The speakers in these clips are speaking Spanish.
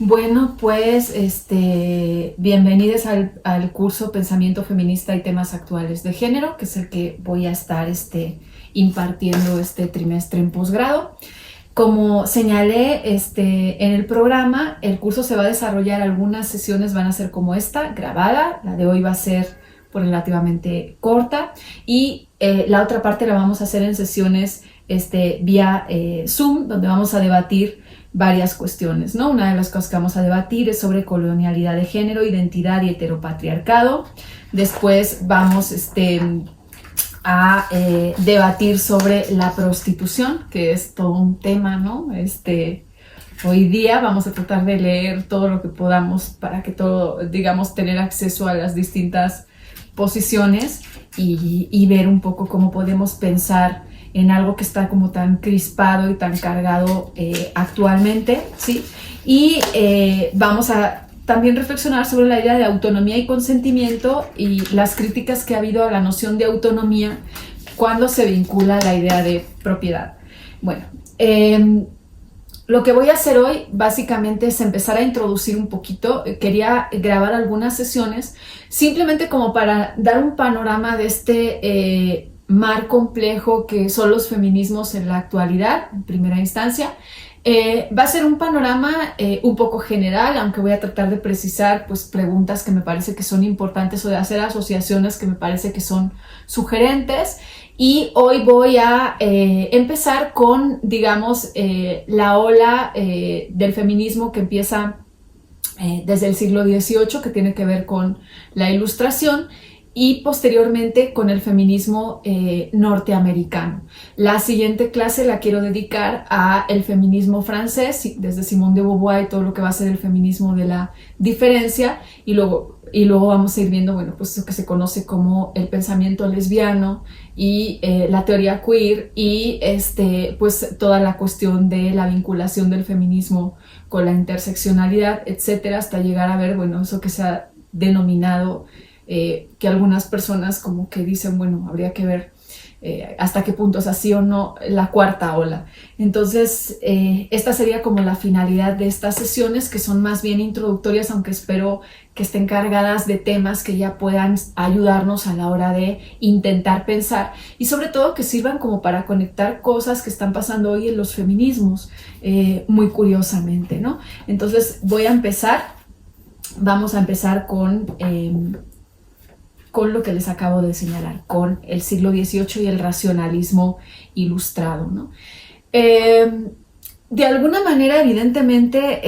Bueno, pues bienvenidos al curso Pensamiento Feminista y Temas Actuales de Género, que es el que voy a estar impartiendo este trimestre en posgrado. Como señalé en el programa, el curso se va a desarrollar, algunas sesiones van a ser como esta, grabada, la de hoy va a ser pues, relativamente corta, y la otra parte la vamos a hacer en sesiones vía Zoom, donde vamos a debatir varias cuestiones, ¿no? Una de las cosas que vamos a debatir es sobre colonialidad de género, identidad y heteropatriarcado. Después vamos a debatir sobre la prostitución, que es todo un tema, ¿no? Hoy día vamos a tratar de leer todo lo que podamos para que digamos, tener acceso a las distintas posiciones y ver un poco cómo podemos pensar en algo que está como tan crispado y tan cargado actualmente, ¿sí? Y vamos a también reflexionar sobre la idea de autonomía y consentimiento y las críticas que ha habido a la noción de autonomía cuando se vincula a la idea de propiedad. Bueno, lo que voy a hacer hoy básicamente es empezar a introducir un poquito. Quería grabar algunas sesiones simplemente como para dar un panorama de este mar complejo que son los feminismos en la actualidad, en primera instancia. Va a ser un panorama un poco general, aunque voy a tratar de precisar pues, preguntas que me parece que son importantes o de hacer asociaciones que me parece que son sugerentes. Y hoy voy a empezar con, digamos, la ola del feminismo que empieza desde el siglo XVIII, que tiene que ver con la Ilustración, y posteriormente con el feminismo norteamericano. La siguiente clase la quiero dedicar a el feminismo francés, desde Simone de Beauvoir y todo lo que va a ser el feminismo de la diferencia, y luego vamos a ir viendo, bueno, pues eso que se conoce como el pensamiento lesbiano y la teoría queer y pues toda la cuestión de la vinculación del feminismo con la interseccionalidad, etcétera, hasta llegar a ver, bueno, eso que se ha denominado que algunas personas como que dicen, bueno, habría que ver hasta qué punto es así o no la cuarta ola. Entonces, esta sería como la finalidad de estas sesiones, que son más bien introductorias, aunque espero que estén cargadas de temas que ya puedan ayudarnos a la hora de intentar pensar y sobre todo que sirvan como para conectar cosas que están pasando hoy en los feminismos, muy curiosamente, ¿no? Entonces, vamos a empezar con lo que les acabo de señalar, con el siglo XVIII y el racionalismo ilustrado, ¿no? De alguna manera, evidentemente,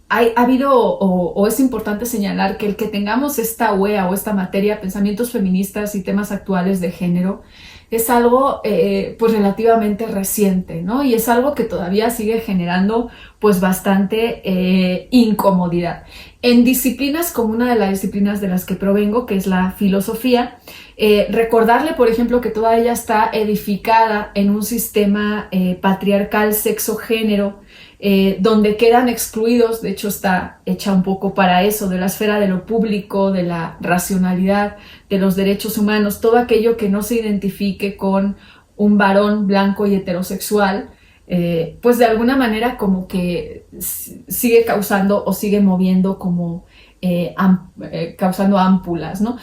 ha habido o es importante señalar que el que tengamos esta UEA o esta materia, pensamientos feministas y temas actuales de género, es algo pues relativamente reciente, ¿no? Y es algo que todavía sigue generando pues bastante incomodidad. En disciplinas como una de las disciplinas de las que provengo, que es la filosofía, recordarle, por ejemplo, que toda ella está edificada en un sistema patriarcal sexo-género, donde quedan excluidos, de hecho está hecha un poco para eso, de la esfera de lo público, de la racionalidad, de los derechos humanos, todo aquello que no se identifique con un varón blanco y heterosexual, pues de alguna manera como que sigue causando o sigue moviendo como causando ámpulas, ¿no?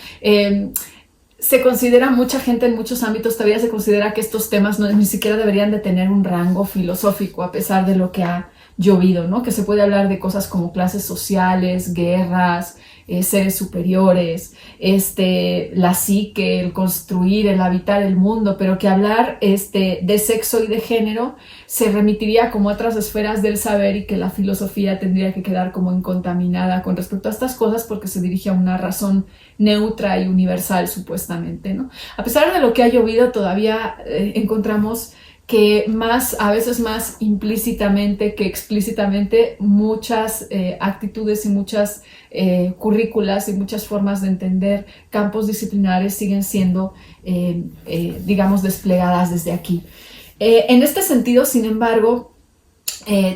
Se considera, mucha gente en muchos ámbitos todavía se considera que estos temas ni siquiera deberían de tener un rango filosófico a pesar de lo que ha llovido, ¿no? Que se puede hablar de cosas como clases sociales, guerras, seres superiores, la psique, el construir, el habitar el mundo, pero que hablar de sexo y de género se remitiría como a otras esferas del saber y que la filosofía tendría que quedar como incontaminada con respecto a estas cosas porque se dirige a una razón neutra y universal supuestamente, ¿no? A pesar de lo que ha llovido, todavía encontramos que a veces más implícitamente que explícitamente, muchas actitudes y muchas currículas y muchas formas de entender campos disciplinares siguen siendo, digamos, desplegadas desde aquí. En este sentido, sin embargo,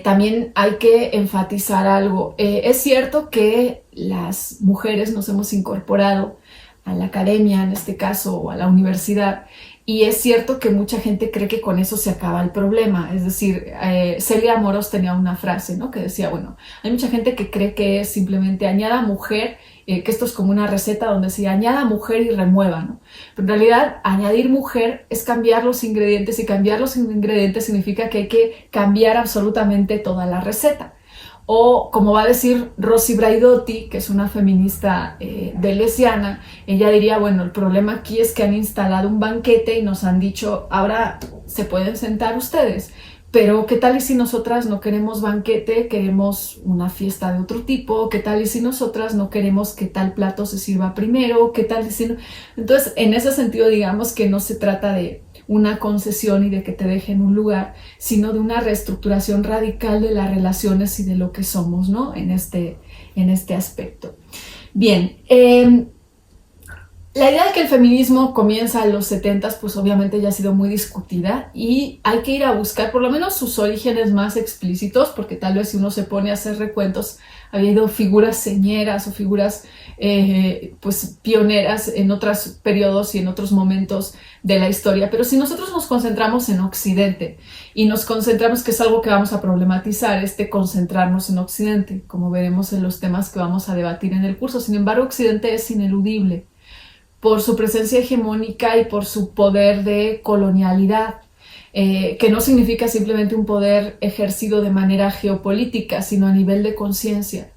también hay que enfatizar algo. Es cierto que las mujeres nos hemos incorporado a la academia, en este caso, o a la universidad, y es cierto que mucha gente cree que con eso se acaba el problema. Es decir, Celia Moros tenía una frase, ¿no?, que decía, bueno, hay mucha gente que cree que es simplemente añada mujer, que esto es como una receta donde se añada mujer y remueva, ¿no? Pero en realidad añadir mujer es cambiar los ingredientes, y cambiar los ingredientes significa que hay que cambiar absolutamente toda la receta. O como va a decir Rosy Braidotti, que es una feminista deleuziana, ella diría, bueno, el problema aquí es que han instalado un banquete y nos han dicho, ahora se pueden sentar ustedes, pero ¿qué tal y si nosotras no queremos banquete, queremos una fiesta de otro tipo? ¿Qué tal y si nosotras no queremos que tal plato se sirva primero? ¿Qué tal y si no? Entonces, en ese sentido, digamos que no se trata de una concesión y de que te dejen un lugar, sino de una reestructuración radical de las relaciones y de lo que somos, ¿no?, en este aspecto. Bien, la idea de que el feminismo comienza en los 70s, pues obviamente ya ha sido muy discutida, y hay que ir a buscar por lo menos sus orígenes más explícitos, porque tal vez si uno se pone a hacer recuentos, ha habido figuras señeras o figuras pues pioneras en otros periodos y en otros momentos de la historia. Pero si nosotros nos concentramos en Occidente y nos concentramos, que es algo que vamos a problematizar, concentrarnos en Occidente, como veremos en los temas que vamos a debatir en el curso. Sin embargo, Occidente es ineludible por su presencia hegemónica y por su poder de colonialidad, que no significa simplemente un poder ejercido de manera geopolítica, sino a nivel de conciencia.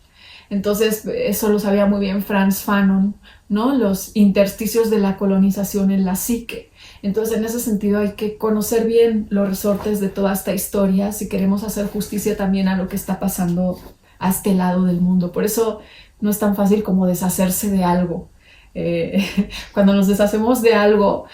Entonces, eso lo sabía muy bien Frantz Fanon, ¿no?, los intersticios de la colonización en la psique. Entonces, en ese sentido hay que conocer bien los resortes de toda esta historia si queremos hacer justicia también a lo que está pasando a este lado del mundo. Por eso no es tan fácil como deshacerse de algo. Cuando nos deshacemos de algo,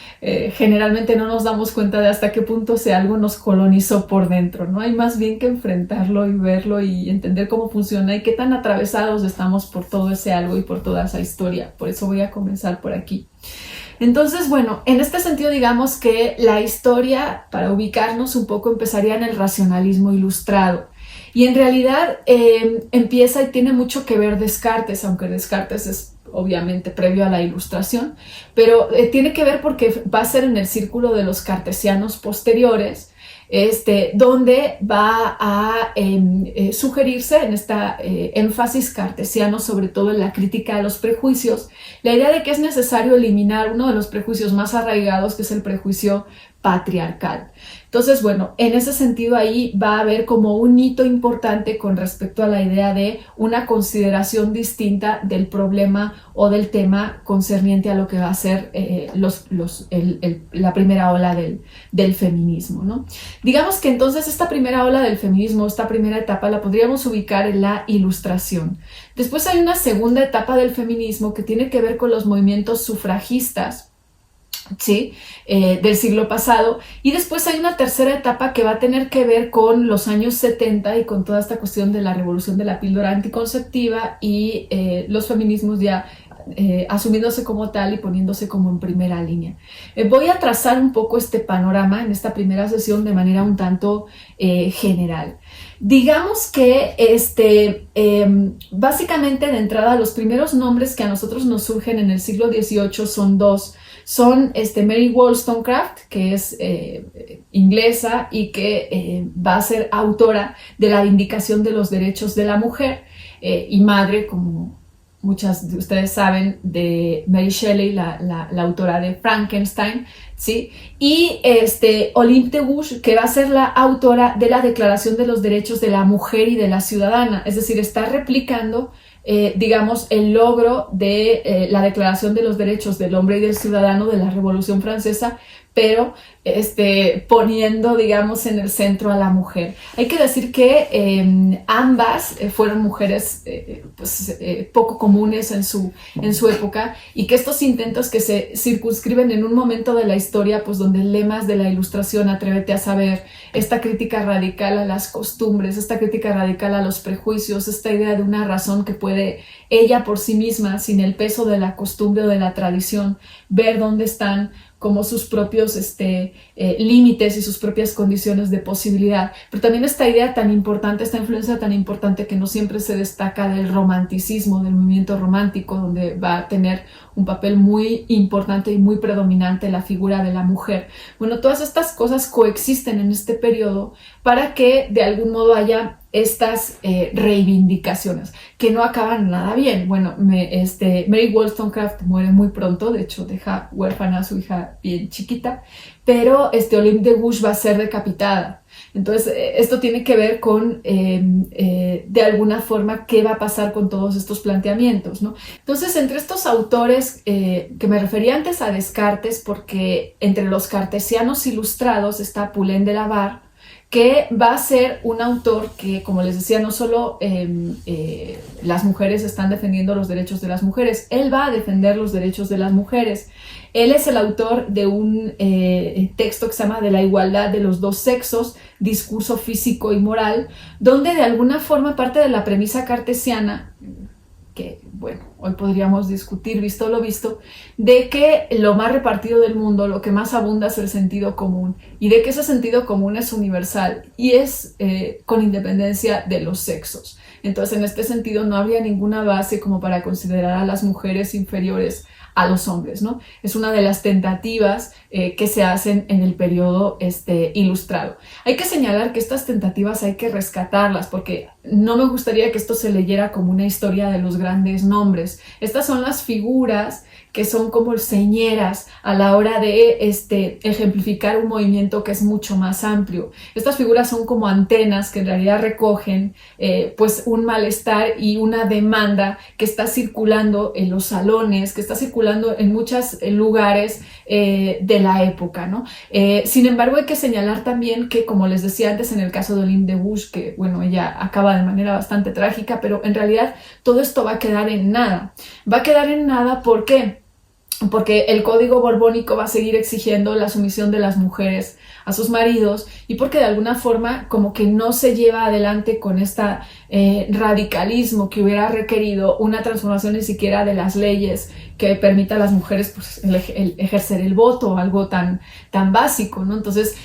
generalmente no nos damos cuenta de hasta qué punto ese algo nos colonizó por dentro, ¿no? Hay más bien que enfrentarlo y verlo y entender cómo funciona y qué tan atravesados estamos por todo ese algo y por toda esa historia. Por eso voy a comenzar por aquí. Entonces, bueno, en este sentido, digamos que la historia, para ubicarnos un poco, empezaría en el racionalismo ilustrado. Y en realidad empieza y tiene mucho que ver Descartes, aunque Descartes es obviamente previo a la Ilustración, pero tiene que ver porque va a ser en el círculo de los cartesianos posteriores, donde va a sugerirse en esta énfasis cartesiano, sobre todo en la crítica a los prejuicios, la idea de que es necesario eliminar uno de los prejuicios más arraigados, que es el prejuicio patriarcal. Entonces, bueno, en ese sentido ahí va a haber como un hito importante con respecto a la idea de una consideración distinta del problema o del tema concerniente a lo que va a ser la primera ola del feminismo, ¿no? Digamos que entonces esta primera ola del feminismo, esta primera etapa, la podríamos ubicar en la Ilustración. Después hay una segunda etapa del feminismo que tiene que ver con los movimientos sufragistas, ¿sí? Del siglo pasado, y después hay una tercera etapa que va a tener que ver con los años 70 y con toda esta cuestión de la revolución de la píldora anticonceptiva y los feminismos ya asumiéndose como tal y poniéndose como en primera línea. Voy a trazar un poco este panorama en esta primera sesión de manera un tanto general. Digamos que básicamente de entrada los primeros nombres que a nosotros nos surgen en el siglo XVIII son dos. Son Mary Wollstonecraft, que es inglesa y que va a ser autora de la Vindicación de los Derechos de la Mujer y madre, como muchas de ustedes saben, de Mary Shelley, la autora de Frankenstein, ¿sí? Y Olympe de Gouges, que va a ser la autora de la Declaración de los Derechos de la Mujer y de la Ciudadana, es decir, está replicando digamos, el logro de la Declaración de los Derechos del Hombre y del Ciudadano de la Revolución Francesa, pero poniendo, digamos, en el centro a la mujer. Hay que decir que ambas fueron mujeres poco comunes en su época, y que estos intentos que se circunscriben en un momento de la historia, pues donde lemas de la Ilustración, atrévete a saber, esta crítica radical a las costumbres, esta crítica radical a los prejuicios, esta idea de una razón que puede ella por sí misma, sin el peso de la costumbre o de la tradición, ver dónde están como sus propios límites y sus propias condiciones de posibilidad. Pero también esta idea tan importante, esta influencia tan importante que no siempre se destaca del romanticismo, del movimiento romántico, donde va a tener un papel muy importante y muy predominante la figura de la mujer. Bueno, todas estas cosas coexisten en este periodo para que de algún modo haya estas reivindicaciones que no acaban nada bien. Bueno, Mary Wollstonecraft muere muy pronto, de hecho deja huérfana a su hija bien chiquita, pero Olympe de Gouges va a ser decapitada. Entonces, esto tiene que ver con, de alguna forma, qué va a pasar con todos estos planteamientos, ¿no? Entonces, entre estos autores, que me refería antes a Descartes, porque entre los cartesianos ilustrados está Poulain de la Barre, que va a ser un autor que, como les decía, no solo las mujeres están defendiendo los derechos de las mujeres, él va a defender los derechos de las mujeres. Él es el autor de un texto que se llama De la igualdad de los dos sexos, discurso físico y moral, donde de alguna forma parte de la premisa cartesiana, que bueno, hoy podríamos discutir, visto lo visto, de que lo más repartido del mundo, lo que más abunda es el sentido común, y de que ese sentido común es universal y es con independencia de los sexos. Entonces, en este sentido, no habría ninguna base como para considerar a las mujeres inferiores a los hombres, ¿no? Es una de las tentativas que se hacen en el periodo ilustrado. Hay que señalar que estas tentativas hay que rescatarlas, porque no me gustaría que esto se leyera como una historia de los grandes nombres. Estas son las figuras que son como señeras a la hora de ejemplificar un movimiento que es mucho más amplio. Estas figuras son como antenas que en realidad recogen pues un malestar y una demanda que está circulando en los salones, que está circulando en muchos lugares de la época, ¿no? Sin embargo, hay que señalar también que, como les decía antes en el caso de Olympe de Gouges, que bueno, ella acaba de manera bastante trágica, pero en realidad todo esto va a quedar en nada. Va a quedar en nada, ¿por qué? Porque el código borbónico va a seguir exigiendo la sumisión de las mujeres a sus maridos, y porque de alguna forma como que no se lleva adelante con este radicalismo que hubiera requerido una transformación ni siquiera de las leyes que permita a las mujeres pues, el ejercer el voto, algo tan básico, ¿no? Entonces,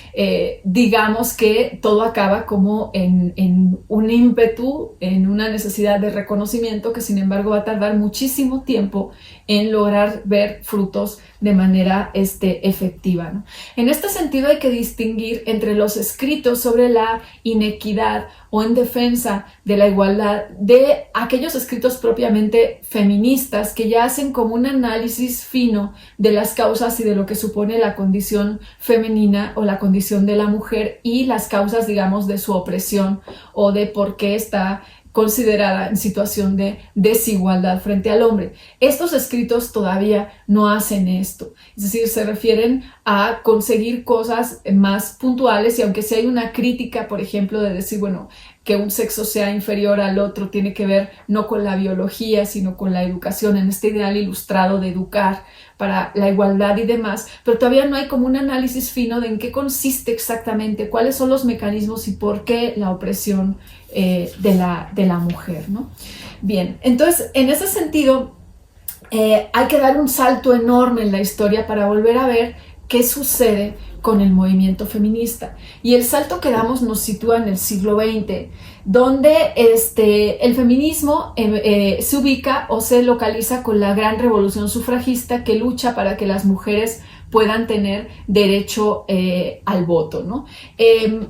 digamos que todo acaba como en un ímpetu, en una necesidad de reconocimiento que sin embargo va a tardar muchísimo tiempo en lograr ver frutos de manera efectiva, ¿no? En este sentido hay que distinguir entre los escritos sobre la inequidad o en defensa de la igualdad de aquellos escritos propiamente feministas que ya hacen como un análisis fino de las causas y de lo que supone la condición femenina o la condición de la mujer y las causas, digamos, de su opresión o de por qué está considerada en situación de desigualdad frente al hombre. Estos escritos todavía no hacen esto, es decir, se refieren a conseguir cosas más puntuales, y aunque sí hay una crítica, por ejemplo, de decir, bueno, que un sexo sea inferior al otro tiene que ver no con la biología, sino con la educación, en este ideal ilustrado de educar para la igualdad y demás, pero todavía no hay como un análisis fino de en qué consiste exactamente, cuáles son los mecanismos y por qué la opresión de la mujer, ¿no? Bien, entonces, en ese sentido, hay que dar un salto enorme en la historia para volver a ver qué sucede con el movimiento feminista. Y el salto que damos nos sitúa en el siglo XX, donde el feminismo se ubica o se localiza con la gran revolución sufragista que lucha para que las mujeres puedan tener derecho al voto, ¿no?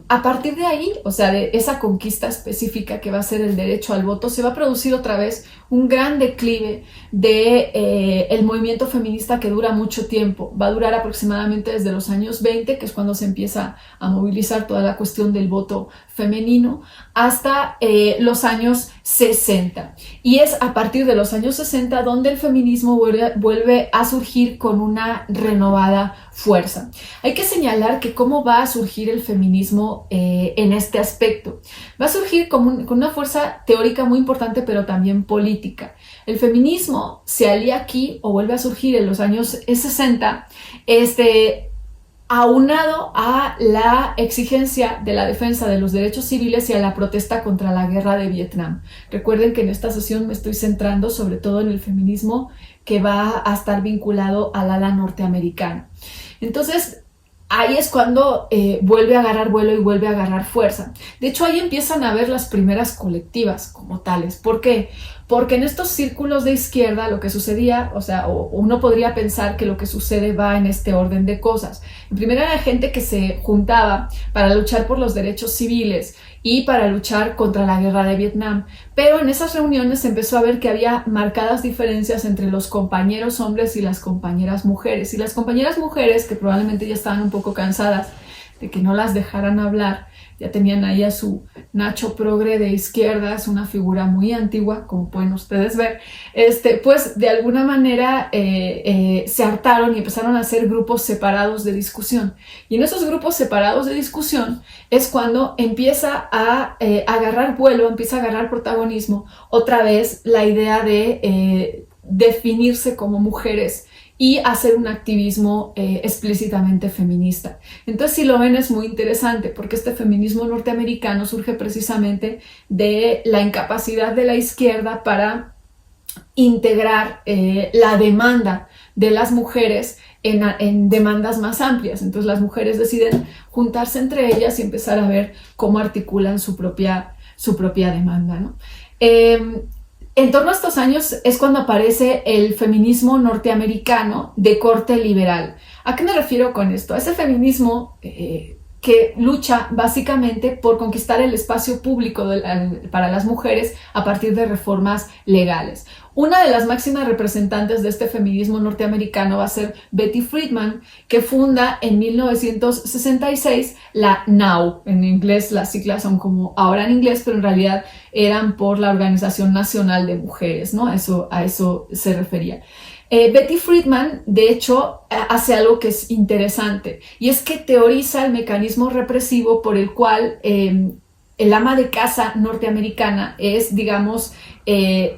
A partir de ahí, o sea, de esa conquista específica que va a ser el derecho al voto, se va a producir otra vez un gran declive de el movimiento feminista que dura mucho tiempo. Va a durar aproximadamente desde los años 20, que es cuando se empieza a movilizar toda la cuestión del voto femenino, hasta los años 60. Y es a partir de los años 60 donde el feminismo vuelve a surgir con una renovada fuerza. Hay que señalar que cómo va a surgir el feminismo en este aspecto. Va a surgir con una fuerza teórica muy importante, pero también política. El feminismo se alía aquí o vuelve a surgir en los años 60, aunado a la exigencia de la defensa de los derechos civiles y a la protesta contra la guerra de Vietnam. Recuerden que en esta sesión me estoy centrando sobre todo en el feminismo que va a estar vinculado al ala norteamericana. Entonces, ahí es cuando vuelve a agarrar vuelo y vuelve a agarrar fuerza. De hecho, ahí empiezan a ver las primeras colectivas como tales. ¿Por qué? Porque en estos círculos de izquierda lo que sucedía, o uno podría pensar que lo que sucede va en este orden de cosas. En primera, era gente que se juntaba para luchar por los derechos civiles y para luchar contra la guerra de Vietnam. Pero en esas reuniones se empezó a ver que había marcadas diferencias entre los compañeros hombres y las compañeras mujeres. Y las compañeras mujeres, que probablemente ya estaban un poco cansadas de que no las dejaran hablar, ya tenían ahí a su Nacho Progre de izquierdas, una figura muy antigua, como pueden ustedes ver, pues de alguna manera se hartaron y empezaron a hacer grupos separados de discusión. Y en esos grupos separados de discusión es cuando empieza a agarrar vuelo, empieza a agarrar protagonismo otra vez la idea de definirse como mujeres y hacer un activismo explícitamente feminista. Entonces, si lo ven, es muy interesante porque este feminismo norteamericano surge precisamente de la incapacidad de la izquierda para integrar la demanda de las mujeres en demandas más amplias. Entonces, las mujeres deciden juntarse entre ellas y empezar a ver cómo articulan su propia demanda, ¿no? En torno a estos años es cuando aparece el feminismo norteamericano de corte liberal. ¿A qué me refiero con esto? A ese feminismo que lucha básicamente por conquistar el espacio público para las mujeres a partir de reformas legales. Una de las máximas representantes de este feminismo norteamericano va a ser Betty Friedan, que funda en 1966 la NOW. En inglés las siglas son como ahora en inglés, pero en realidad eran por la Organización Nacional de Mujeres, ¿no? A eso se refería. Betty Friedan, de hecho, hace algo que es interesante, y es que teoriza el mecanismo represivo por el cual el ama de casa norteamericana es, digamos,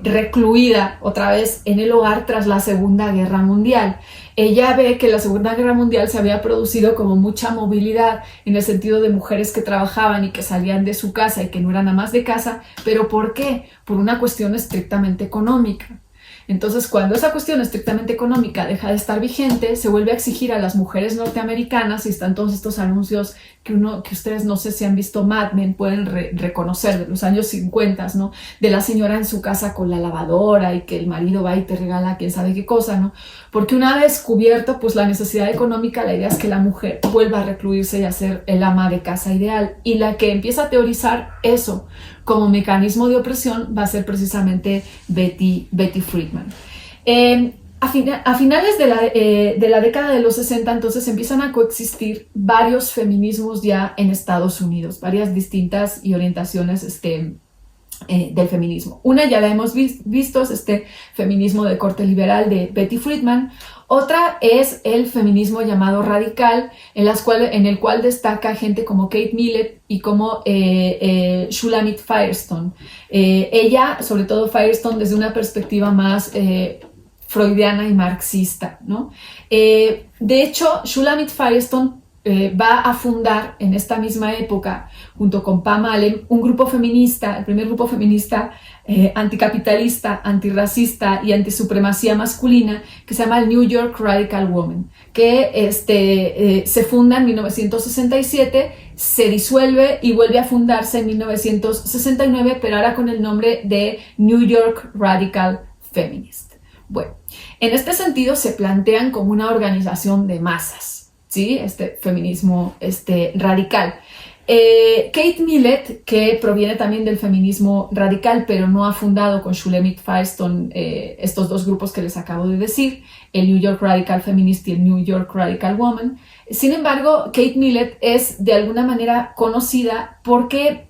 recluida otra vez en el hogar tras la Segunda Guerra Mundial. Ella ve que la Segunda Guerra Mundial se había producido como mucha movilidad en el sentido de mujeres que trabajaban y que salían de su casa y que no eran amas de casa, pero ¿por qué? Por una cuestión estrictamente económica. Entonces, cuando esa cuestión estrictamente económica deja de estar vigente, se vuelve a exigir a las mujeres norteamericanas, y están todos estos anuncios que ustedes no sé si han visto Mad Men, pueden reconocer de los años 50, ¿no? De la señora en su casa con la lavadora y que el marido va y te regala quién sabe qué cosa, ¿no? Porque una vez cubierto pues la necesidad económica, la idea es que la mujer vuelva a recluirse y a ser el ama de casa ideal. Y la que empieza a teorizar eso como mecanismo de opresión va a ser precisamente Betty Friedan. A finales de la década de los 60, entonces empiezan a coexistir varios feminismos ya en Estados Unidos, varias distintas y orientaciones del feminismo. Una ya la hemos visto, es este feminismo de corte liberal de Betty Friedan. Otra es el feminismo llamado radical, en el cual destaca gente como Kate Millett y como Shulamit Firestone. Ella, sobre todo Firestone, desde una perspectiva más freudiana y marxista, ¿no? De hecho, Shulamit Firestone va a fundar en esta misma época, junto con Pam Allen, un grupo feminista, el primer grupo feminista anticapitalista, antirracista y antisupremacía masculina, que se llama el New York Radical Women, que se funda en 1967, se disuelve y vuelve a fundarse en 1969, pero ahora con el nombre de New York Radical Feminist. Bueno, en este sentido se plantean como una organización de masas, ¿sí? Este feminismo radical. Kate Millett, que proviene también del feminismo radical, pero no ha fundado con Shulamit Firestone estos dos grupos que les acabo de decir, el New York Radical Feminist y el New York Radical Woman. Sin embargo, Kate Millett es de alguna manera conocida porque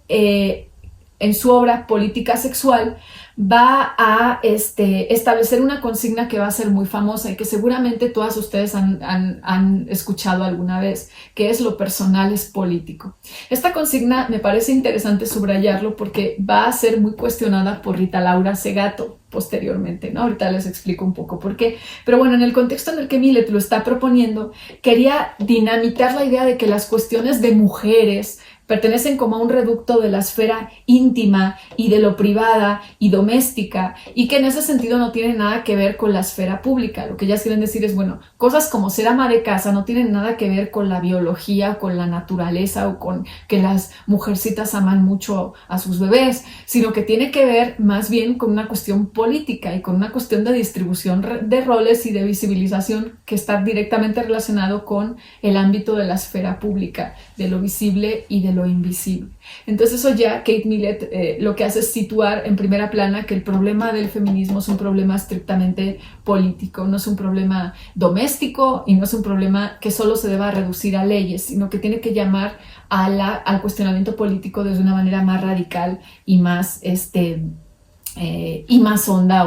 en su obra Política Sexual va a establecer una consigna que va a ser muy famosa y que seguramente todas ustedes han escuchado alguna vez, que es lo personal es político. Esta consigna me parece interesante subrayarlo porque va a ser muy cuestionada por Rita Laura Segato posteriormente, ¿no? Ahorita les explico un poco por qué. Pero bueno, en el contexto en el que Millett lo está proponiendo, quería dinamitar la idea de que las cuestiones de mujeres, pertenecen como a un reducto de la esfera íntima y de lo privada y doméstica, y que en ese sentido no tienen nada que ver con la esfera pública. Lo que ellas quieren decir es, bueno, cosas como ser ama de casa no tienen nada que ver con la biología, con la naturaleza o con que las mujercitas aman mucho a sus bebés, sino que tiene que ver más bien con una cuestión política y con una cuestión de distribución de roles y de visibilización que está directamente relacionado con el ámbito de la esfera pública, de lo visible y de lo invisible. Entonces eso ya Kate Millett lo que hace es situar en primera plana que el problema del feminismo es un problema estrictamente político, no es un problema doméstico y no es un problema que solo se deba reducir a leyes, sino que tiene que llamar al cuestionamiento político desde una manera más radical y más honda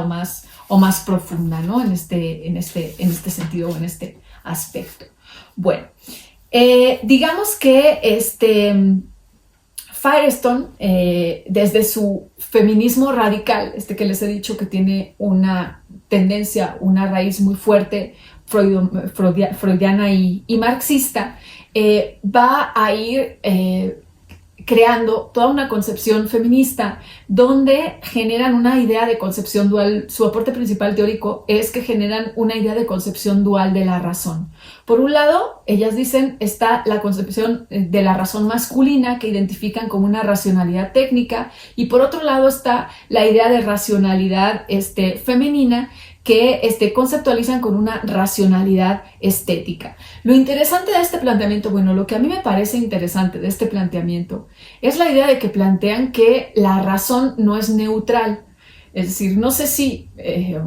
o más profunda, ¿no? En este sentido o en este aspecto. Bueno, digamos que Firestone, desde su feminismo radical, que les he dicho que tiene una tendencia, una raíz muy fuerte freudiana y marxista, va a ir creando toda una concepción feminista donde generan una idea de concepción dual. Su aporte principal teórico es que generan una idea de concepción dual de la razón. Por un lado, ellas dicen, está la concepción de la razón masculina que identifican como una racionalidad técnica, y por otro lado está la idea de racionalidad femenina que conceptualizan con una racionalidad estética. Lo interesante de este planteamiento, bueno, lo que a mí me parece interesante de este planteamiento es la idea de que plantean que la razón no es neutral. Es decir, no sé si,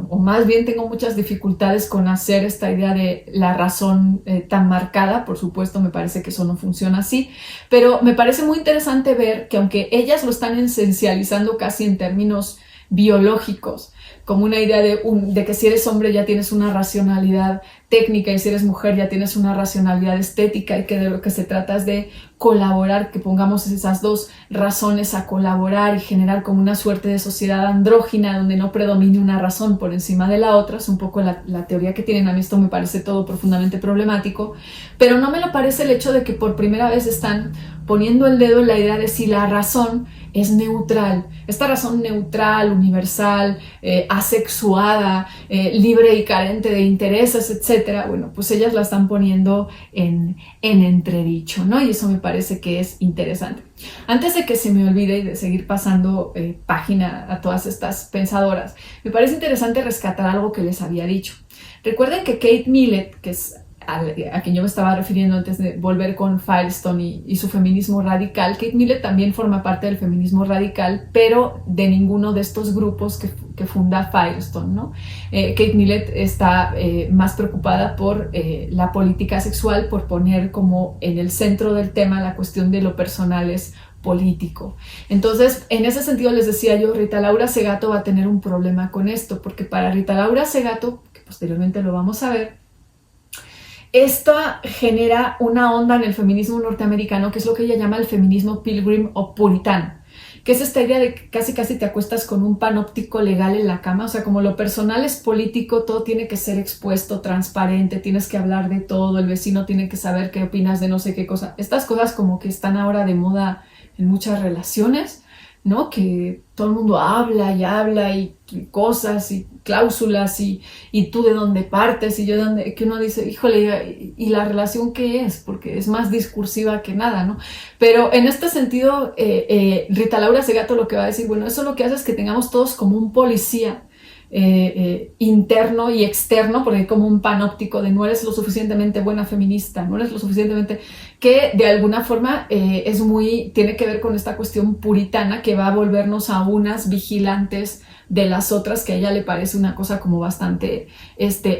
o más bien tengo muchas dificultades con hacer esta idea de la razón tan marcada. Por supuesto, me parece que eso no funciona así, pero me parece muy interesante ver que aunque ellas lo están esencializando casi en términos biológicos, como una idea de que si eres hombre ya tienes una racionalidad técnica y si eres mujer ya tienes una racionalidad estética, y que de lo que se trata es de colaborar, que pongamos esas dos razones a colaborar y generar como una suerte de sociedad andrógina donde no predomine una razón por encima de la otra. Es un poco la teoría que tienen. A mí esto me parece todo profundamente problemático, pero no me lo parece el hecho de que por primera vez están poniendo el dedo en la idea de si la razón es neutral, esta razón neutral, universal, asexuada, libre y carente de intereses, etcétera. Bueno, pues ellas la están poniendo en entredicho, ¿no? Y eso me parece que es interesante. Antes de que se me olvide y de seguir pasando página a todas estas pensadoras, me parece interesante rescatar algo que les había dicho. Recuerden que Kate Millett, que es a quien yo me estaba refiriendo antes de volver con Firestone y su feminismo radical, Kate Millett también forma parte del feminismo radical, pero de ninguno de estos grupos que funda Firestone, ¿no? Kate Millett está más preocupada por la política sexual, por poner como en el centro del tema la cuestión de lo personal es político. Entonces, en ese sentido les decía yo, Rita Laura Segato va a tener un problema con esto, porque para Rita Laura Segato, que posteriormente lo vamos a ver, esto genera una onda en el feminismo norteamericano que es lo que ella llama el feminismo pilgrim o puritano, que es esta idea de que casi te acuestas con un panóptico legal en la cama. O sea, como lo personal es político, todo tiene que ser expuesto, transparente, tienes que hablar de todo, el vecino tiene que saber qué opinas de no sé qué cosa. Estas cosas como que están ahora de moda en muchas relaciones, ¿no? Que todo el mundo habla y cosas y cláusulas y tú de dónde partes y yo de dónde, que uno dice, híjole, ¿y la relación qué es? Porque es más discursiva que nada, ¿no? Pero en este sentido, Rita Laura Segato lo que va a decir, bueno, eso lo que hace es que tengamos todos como un policía interno y externo, porque hay como un panóptico de no eres lo suficientemente buena feminista, no eres lo suficientemente, que de alguna forma tiene que ver con esta cuestión puritana que va a volvernos a unas vigilantes de las otras, que a ella le parece una cosa como bastante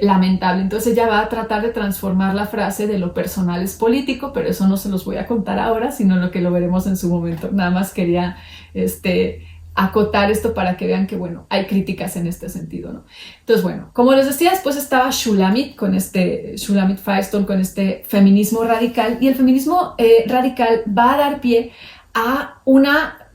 lamentable. Entonces ella va a tratar de transformar la frase de lo personal es político, pero eso no se los voy a contar ahora, sino lo que lo veremos en su momento. Nada más quería acotar esto para que vean que, bueno, hay críticas en este sentido, ¿no? Entonces, bueno, como les decía, después estaba Shulamit Firestone con este feminismo radical, y el feminismo radical va a dar pie a una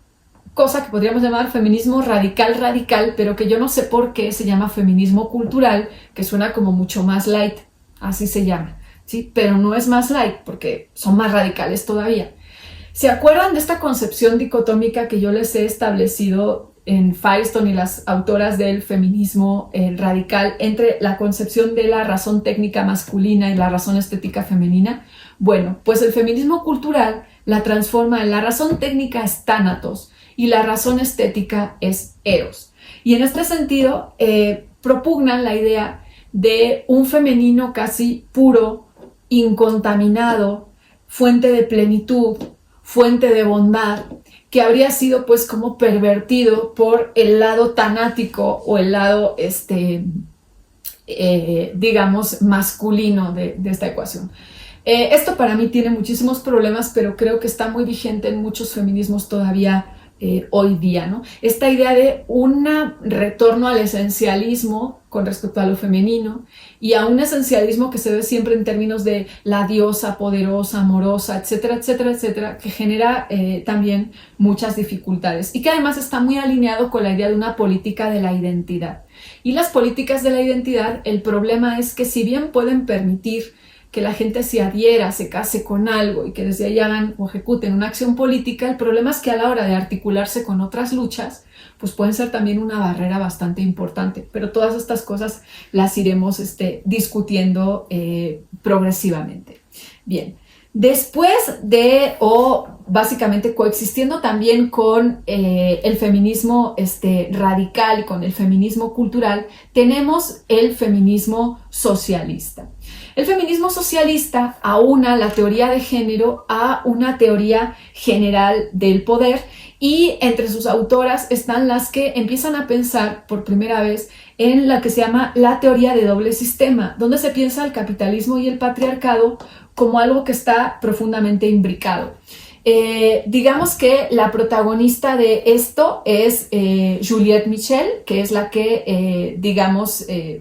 cosa que podríamos llamar feminismo radical, pero que yo no sé por qué se llama feminismo cultural, que suena como mucho más light, así se llama, ¿sí? Pero no es más light porque son más radicales todavía. ¿Se acuerdan de esta concepción dicotómica que yo les he establecido en Firestone y las autoras del feminismo radical entre la concepción de la razón técnica masculina y la razón estética femenina? Bueno, pues el feminismo cultural la transforma en la razón técnica es Thanatos y la razón estética es Eros. Y en este sentido propugnan la idea de un femenino casi puro, incontaminado, fuente de plenitud, fuente de bondad, que habría sido pues como pervertido por el lado tanático o el lado, digamos, masculino de esta ecuación. Esto para mí tiene muchísimos problemas, pero creo que está muy vigente en muchos feminismos todavía hoy día, ¿no? Esta idea de un retorno al esencialismo con respecto a lo femenino y a un esencialismo que se ve siempre en términos de la diosa poderosa, amorosa, etcétera, etcétera, etcétera, que genera también muchas dificultades y que además está muy alineado con la idea de una política de la identidad. Y las políticas de la identidad, el problema es que si bien pueden permitir que la gente se adhiera, se case con algo y que desde ahí hagan o ejecuten una acción política, el problema es que a la hora de articularse con otras luchas, pues pueden ser también una barrera bastante importante. Pero todas estas cosas las iremos discutiendo progresivamente. Bien, después de, o básicamente coexistiendo también con el feminismo radical y con el feminismo cultural, tenemos el feminismo socialista. El feminismo socialista aúna la teoría de género a una teoría general del poder y entre sus autoras están las que empiezan a pensar por primera vez en la que se llama la teoría de doble sistema, donde se piensa el capitalismo y el patriarcado como algo que está profundamente imbricado. Digamos que la protagonista de esto es Juliette Michel, que es la que,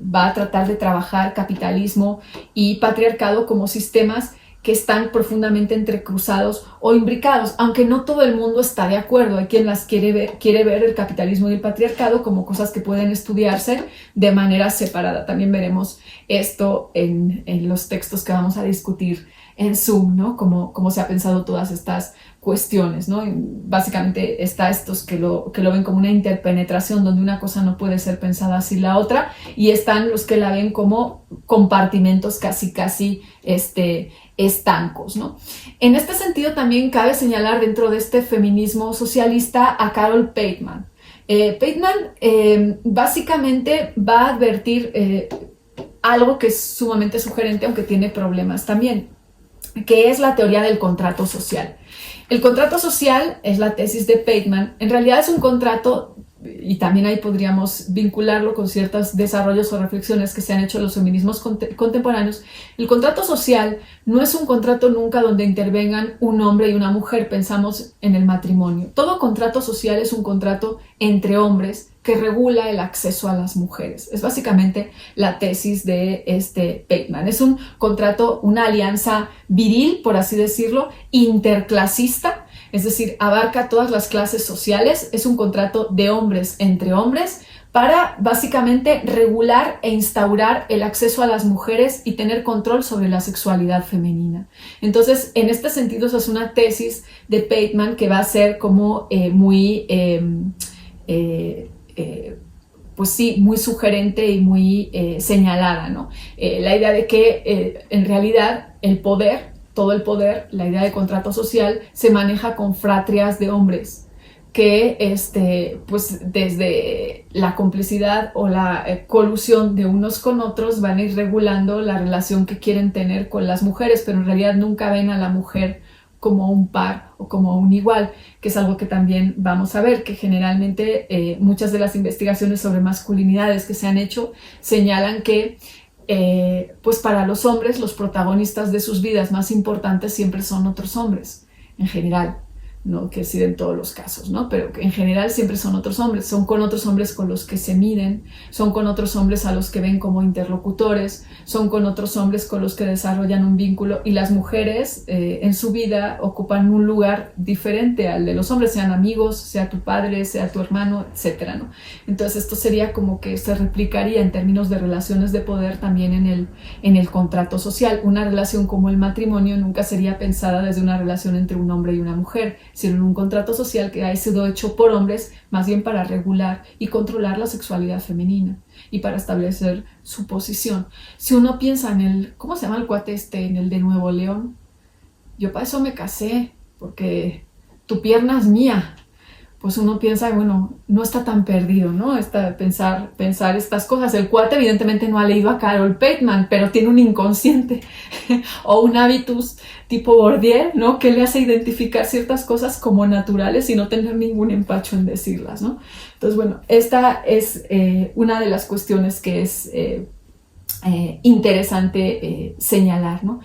va a tratar de trabajar capitalismo y patriarcado como sistemas que están profundamente entrecruzados o imbricados, aunque no todo el mundo está de acuerdo. Hay quien las quiere ver el capitalismo y el patriarcado como cosas que pueden estudiarse de manera separada. También veremos esto en los textos que vamos a discutir en Zoom, ¿no? Cómo se ha pensado todas estas cuestiones, ¿no? Y básicamente está estos que lo ven como una interpenetración donde una cosa no puede ser pensada sin la otra, y están los que la ven como compartimentos casi estancos, ¿no? En este sentido también cabe señalar dentro de este feminismo socialista a Carol Pateman. Pateman básicamente va a advertir algo que es sumamente sugerente, aunque tiene problemas también, que es la teoría del contrato social. El contrato social es la tesis de Pateman. En realidad es un contrato, y también ahí podríamos vincularlo con ciertos desarrollos o reflexiones que se han hecho en los feminismos contemporáneos. El contrato social no es un contrato nunca donde intervengan un hombre y una mujer. Pensamos en el matrimonio. Todo contrato social es un contrato entre hombres que regula el acceso a las mujeres. Es básicamente la tesis de Pateman. Es un contrato, una alianza viril, por así decirlo, interclasista, es decir, abarca todas las clases sociales. Es un contrato de hombres entre hombres para básicamente regular e instaurar el acceso a las mujeres y tener control sobre la sexualidad femenina. Entonces, en este sentido, esa es una tesis de Pateman que va a ser como muy sugerente y muy señalada, ¿no? La idea de que en realidad el poder, todo el poder, la idea de contrato social, se maneja con fratrias de hombres que pues desde la complicidad o la colusión de unos con otros van a ir regulando la relación que quieren tener con las mujeres, pero en realidad nunca ven a la mujer como un par o como un igual, que es algo que también vamos a ver, que generalmente muchas de las investigaciones sobre masculinidades que se han hecho señalan que pues para los hombres los protagonistas de sus vidas más importantes siempre son otros hombres en general, no quiere decir en todos los casos, ¿no? Pero en general siempre son otros hombres, son con otros hombres con los que se miden, son con otros hombres a los que ven como interlocutores, son con otros hombres con los que desarrollan un vínculo, y las mujeres en su vida ocupan un lugar diferente al de los hombres, sean amigos, sea tu padre, sea tu hermano, etcétera, ¿no? Entonces esto sería como que se replicaría en términos de relaciones de poder también en el contrato social. Una relación como el matrimonio nunca sería pensada desde una relación entre un hombre y una mujer, sino en un contrato social que ha sido hecho por hombres más bien para regular y controlar la sexualidad femenina y para establecer su posición. Si uno piensa en el, ¿cómo se llama el cuate en el de Nuevo León? Yo para eso me casé, porque tu pierna es mía. Pues uno piensa, bueno, no está tan perdido, ¿no? Pensar estas cosas. El cuate evidentemente no ha leído a Carol Bateman, pero tiene un inconsciente o un hábitus tipo Bourdieu, ¿no? Que le hace identificar ciertas cosas como naturales y no tener ningún empacho en decirlas, ¿no? Entonces, bueno, esta es una de las cuestiones que es interesante señalar, ¿no?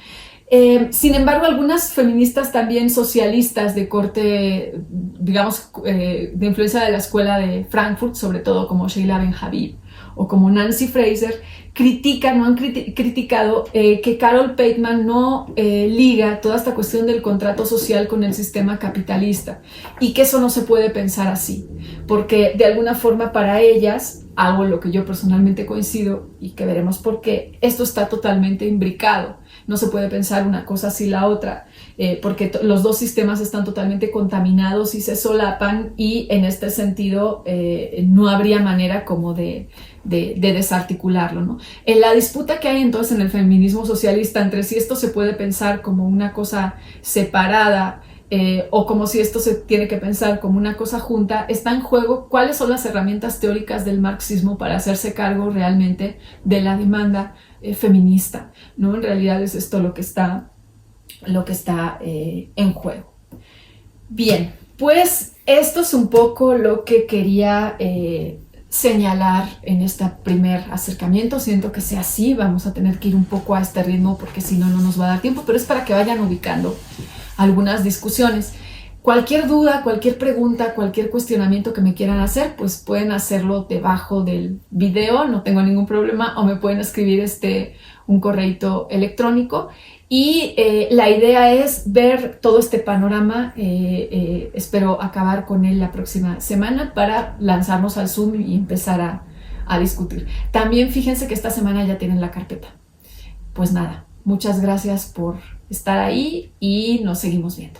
Sin embargo, algunas feministas también socialistas de corte, digamos, de influencia de la escuela de Frankfurt, sobre todo como Sheila Ben-Habib o como Nancy Fraser, han criticado que Carol Bateman no liga toda esta cuestión del contrato social con el sistema capitalista, y que eso no se puede pensar así, porque de alguna forma para ellas, algo en lo que yo personalmente coincido y que veremos por qué, esto está totalmente imbricado. No se puede pensar una cosa sin la otra, porque los dos sistemas están totalmente contaminados y se solapan, y en este sentido no habría manera como de desarticularlo, ¿no? En la disputa que hay entonces en el feminismo socialista entre si esto se puede pensar como una cosa separada o como si esto se tiene que pensar como una cosa junta, está en juego cuáles son las herramientas teóricas del marxismo para hacerse cargo realmente de la demanda feminista, ¿no? En realidad es esto lo que está en juego. Bien, pues esto es un poco lo que quería señalar en este primer acercamiento. Siento que sea así, vamos a tener que ir un poco a este ritmo porque si no, no nos va a dar tiempo, pero es para que vayan ubicando algunas discusiones. Cualquier duda, cualquier pregunta, cualquier cuestionamiento que me quieran hacer, pues pueden hacerlo debajo del video, no tengo ningún problema, o me pueden escribir un correito electrónico. Y la idea es ver todo este panorama, espero acabar con él la próxima semana para lanzarnos al Zoom y empezar a discutir. También fíjense que esta semana ya tienen la carpeta. Pues nada, muchas gracias por estar ahí y nos seguimos viendo.